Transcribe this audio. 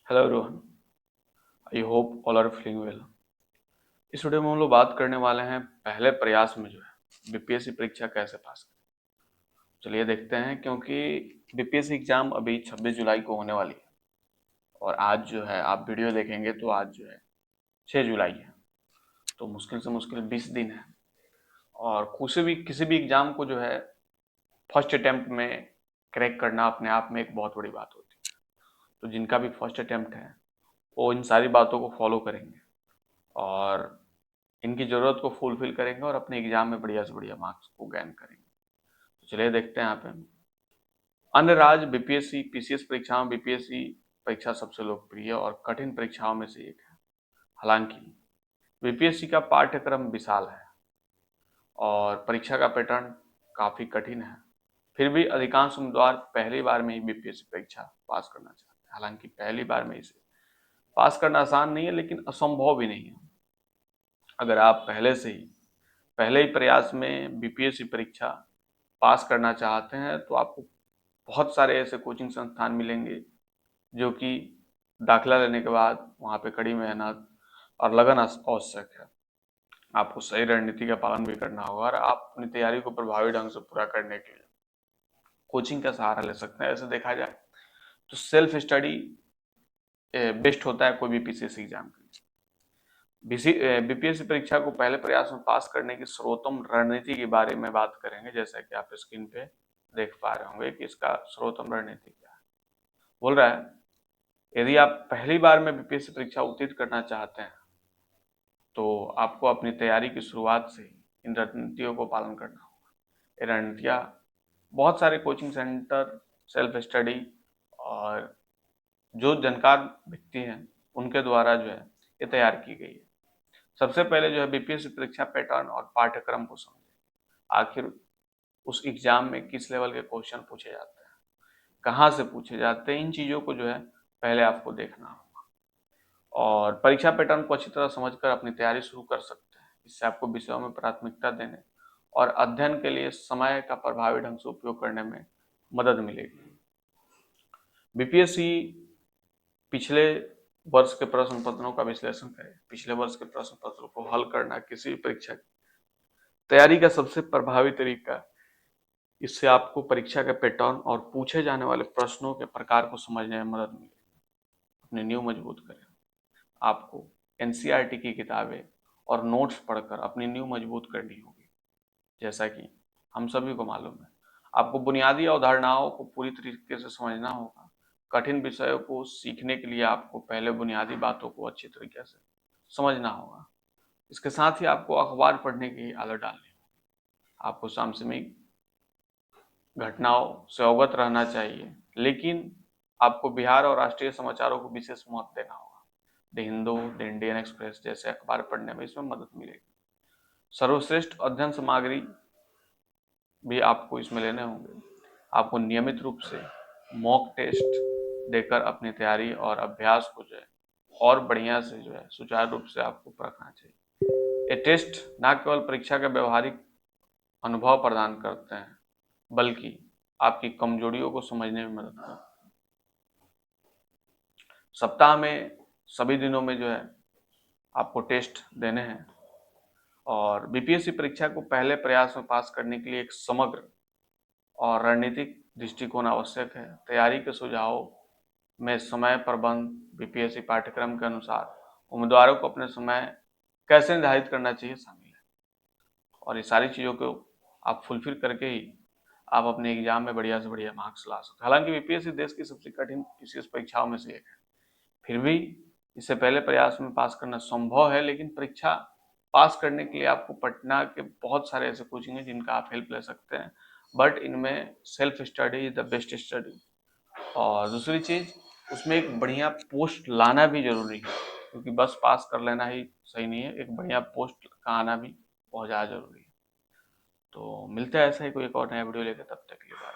Hello everyone, I hope all are feeling well. इस video में हम लोग बात करने वाले हैं पहले प्रयास में जो है बीपीएससी परीक्षा कैसे पास करें। चलिए देखते हैं, क्योंकि बीपीएससी एग्जाम अभी 26 जुलाई को होने वाली है और आज जो है आप वीडियो देखेंगे तो आज जो है 6 जुलाई है, तो मुश्किल से मुश्किल 20 दिन है। और किसी भी एग्जाम को जो है फर्स्ट अटेम्प्ट में क्रैक करना अपने आप में एक बहुत बड़ी बात होती है। तो जिनका भी फर्स्ट अटेम्प्ट है वो इन सारी बातों को फॉलो करेंगे और इनकी ज़रूरत को फुलफिल करेंगे और अपने एग्जाम में बढ़िया से बढ़िया मार्क्स को गेन करेंगे। तो चलिए देखते हैं यहाँ पे। अन्य राज्य बीपीएससी पीसीएस परीक्षाओं बीपीएससी परीक्षा सबसे लोकप्रिय और कठिन परीक्षाओं में से एक है। हालांकि बीपीएससी का पाठ्यक्रम विशाल है और परीक्षा का पैटर्न काफ़ी कठिन है, फिर भी अधिकांश उम्मीदवार पहली बार में ही बीपीएससी परीक्षा पास करना चाहते हैं। हालांकि पहली बार में इसे पास करना आसान नहीं है, लेकिन असंभव भी नहीं है। अगर आप पहले ही प्रयास में बीपीएससी परीक्षा पास करना चाहते हैं तो आपको बहुत सारे ऐसे कोचिंग संस्थान मिलेंगे जो कि दाखिला लेने के बाद वहाँ पे कड़ी मेहनत और लगन आवश्यक है। आपको सही रणनीति का पालन भी करना होगा और आप अपनी तैयारी को प्रभावी ढंग से पूरा करने के लिए कोचिंग का सहारा ले सकते हैं। ऐसे देखा जाए तो सेल्फ स्टडी बेस्ट होता है कोई भी पीसीएस एग्जाम के लिए। बीपीएससी परीक्षा को पहले प्रयास में पास करने की सर्वोत्तम रणनीति के बारे में बात करेंगे। जैसा कि आप स्क्रीन पे देख पा रहे होंगे कि इसका सर्वोत्तम रणनीति क्या है। बोल रहा है, यदि आप पहली बार में बीपीएससी परीक्षा उत्तीर्ण करना चाहते हैं तो आपको अपनी तैयारी की शुरुआत से इन रणनीतियों को पालन करना होगा। ये रणनीतियाँ बहुत सारे कोचिंग सेंटर, सेल्फ स्टडी और जो जानकार व्यक्ति हैं उनके द्वारा जो है ये तैयार की गई है। सबसे पहले जो है बीपीएससी परीक्षा पैटर्न और पाठ्यक्रम को समझें। आखिर उस एग्जाम में किस लेवल के क्वेश्चन पूछे जाते हैं, कहाँ से पूछे जाते हैं, इन चीज़ों को जो है पहले आपको देखना होगा। और परीक्षा पैटर्न को अच्छी तरह समझकर अपनी तैयारी शुरू कर सकते हैं। इससे आपको विषयों में प्राथमिकता देने और अध्ययन के लिए समय का प्रभावी ढंग से उपयोग करने में मदद मिलेगी। बीपीएससी पिछले वर्ष के प्रश्न पत्रों का विश्लेषण करें। पिछले वर्ष के प्रश्न पत्रों को हल करना किसी भी परीक्षा की तैयारी का सबसे प्रभावी तरीका है। इससे आपको परीक्षा के पैटर्न और पूछे जाने वाले प्रश्नों के प्रकार को समझने में मदद मिलेगी। अपनी नींव मजबूत करें। आपको एनसीईआरटी की किताबें और नोट्स पढ़कर अपनी नींव मजबूत करनी होगी। जैसा कि हम सभी को मालूम है, आपको बुनियादी अवधारणाओं को पूरी तरीके से समझना होगा। कठिन विषयों को सीखने के लिए आपको पहले बुनियादी बातों को अच्छी तरीके से समझना होगा। इसके साथ ही आपको अखबार पढ़ने की आदत डालनी होगी। आपको समसामयिक घटनाओं से अवगत रहना चाहिए, लेकिन आपको बिहार और राष्ट्रीय समाचारों को विशेष महत्व देना होगा। The Hindu, the Indian express जैसे अखबार पढ़ने में इसमें मदद मिलेगी। सर्वश्रेष्ठ अध्ययन सामग्री भी आपको इसमें लेने होंगे। आपको नियमित रूप से मॉक टेस्ट देकर अपनी तैयारी और अभ्यास को जो है और बढ़िया से जो है सुचारू रूप से आपको परखना चाहिए। ये टेस्ट न केवल परीक्षा का व्यवहारिक अनुभव प्रदान करते हैं, बल्कि आपकी कमजोरियों को समझने में मदद करते हैं। सप्ताह में सभी दिनों में जो है आपको टेस्ट देने हैं और बीपीएससी परीक्षा को पहले प्रयास में पास करने के लिए एक समग्र और रणनीतिक दृष्टिकोण आवश्यक है। तैयारी के सुझाव में समय प्रबंध, बीपीएससी पाठ्यक्रम के अनुसार उम्मीदवारों को अपने समय कैसे निर्धारित करना चाहिए शामिल है। और ये सारी चीज़ों को आप फुलफिल करके ही आप अपने एग्जाम में बढ़िया से बढ़िया मार्क्स ला सकते हैं। हालांकि बीपीएससी देश की सबसे कठिन पीसीएस परीक्षाओं में से एक है, फिर भी इसे पहले प्रयास में पास करना संभव है। लेकिन परीक्षा पास करने के लिए आपको पटना के बहुत सारे ऐसे कोचिंग हैं जिनका आप हेल्प ले सकते हैं, बट इनमें self study is the best study. और दूसरी चीज़, उसमें एक बढ़िया पोस्ट लाना भी जरूरी है, क्योंकि बस पास कर लेना ही सही नहीं है, एक बढ़िया पोस्ट का आना भी बहुत ज़्यादा जरूरी है। तो मिलते हैं ऐसा ही कोई एक और नया वीडियो लेकर, तब तक के लिए बाय।